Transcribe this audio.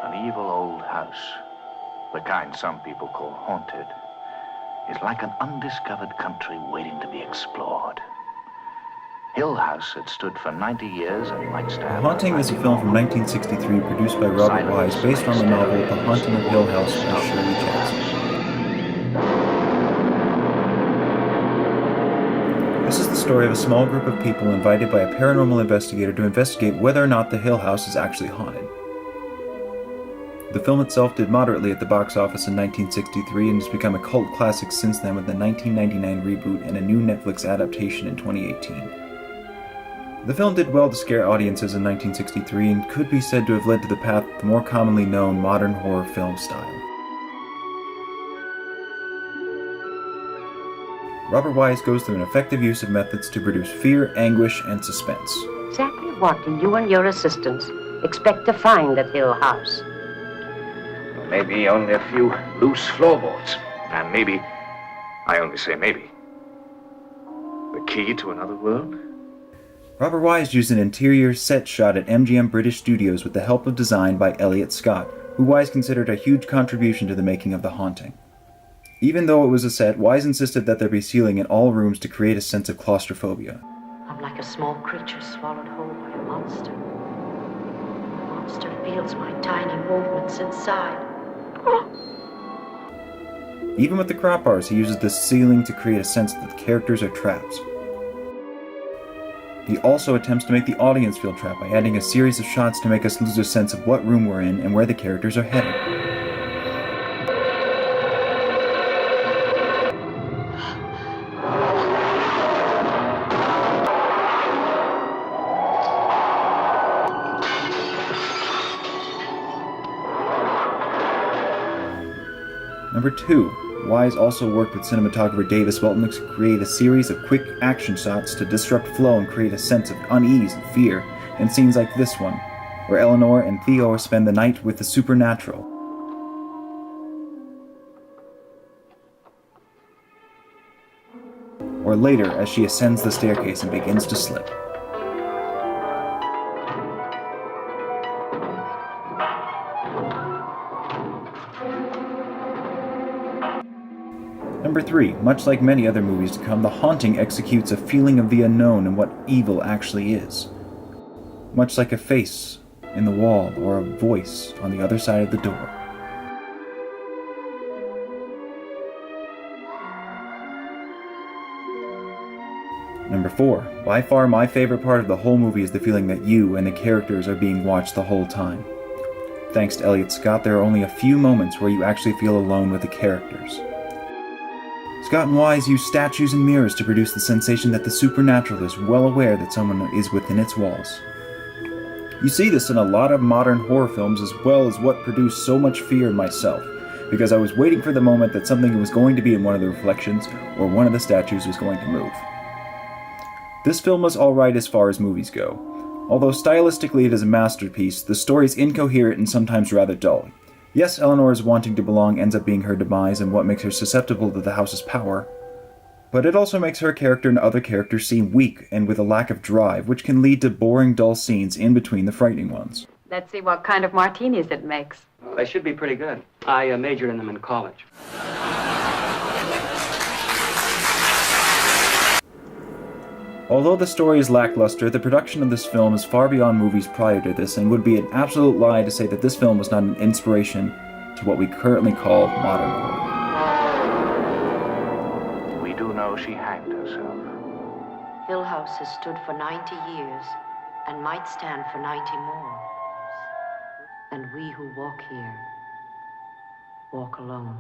An evil old house, the kind some people call haunted, is like an undiscovered country waiting to be explored. Hill House had stood for 90 years and might stand. The Haunting is a film from 1963 produced by Robert Wise based on the novel The Haunting of Hill House by Shirley Jackson. This is the story of a small group of people invited by a paranormal investigator to investigate whether or not the Hill House is actually haunted. The film itself did moderately at the box office in 1963 and has become a cult classic since then with the 1999 reboot and a new Netflix adaptation in 2018. The film did well to scare audiences in 1963 and could be said to have led to the path of the more commonly known modern horror film style. Robert Wise goes through an effective use of methods to produce fear, anguish, and suspense. Exactly what do you and your assistants expect to find at Hill House? Maybe only a few loose floorboards. And maybe, I only say maybe, the key to another world? Robert Wise used an interior set shot at MGM British Studios with the help of design by Elliot Scott, who Wise considered a huge contribution to the making of The Haunting. Even though it was a set, Wise insisted that there be ceiling in all rooms to create a sense of claustrophobia. I'm like a small creature swallowed whole by a monster. The monster feels my tiny movements inside. Even with the crop bars, he uses the ceiling to create a sense that the characters are trapped. He also attempts to make the audience feel trapped by adding a series of shots to make us lose a sense of what room we're in and where the characters are headed. Number 2. Wise also worked with cinematographer Davis Welton to create a series of quick action shots to disrupt flow and create a sense of unease and fear in scenes like this one, where Eleanor and Theo spend the night with the supernatural. Or later, as she ascends the staircase and begins to slip. Number 3. Much like many other movies to come, The Haunting executes a feeling of the unknown and what evil actually is. Much like a face in the wall or a voice on the other side of the door. Number 4. By far my favorite part of the whole movie is the feeling that you and the characters are being watched the whole time. Thanks to Elliot Scott, there are only a few moments where you actually feel alone with the characters. Scott and Wise use statues and mirrors to produce the sensation that the supernatural is well aware that someone is within its walls. You see this in a lot of modern horror films as well as what produced so much fear in myself, because I was waiting for the moment that something was going to be in one of the reflections or one of the statues was going to move. This film was alright as far as movies go. Although stylistically it is a masterpiece, the story is incoherent and sometimes rather dull. Yes, Eleanor's wanting to belong ends up being her demise and what makes her susceptible to the house's power, but it also makes her character and other characters seem weak and with a lack of drive, which can lead to boring, dull scenes in between the frightening ones. Let's see what kind of martinis it makes. Well, they should be pretty good. I majored in them in college. Although the story is lackluster, the production of this film is far beyond movies prior to this and would be an absolute lie to say that this film was not an inspiration to what we currently call modern horror. We do know she hanged herself. Hill House has stood for 90 years and might stand for 90 more. And we who walk here walk alone.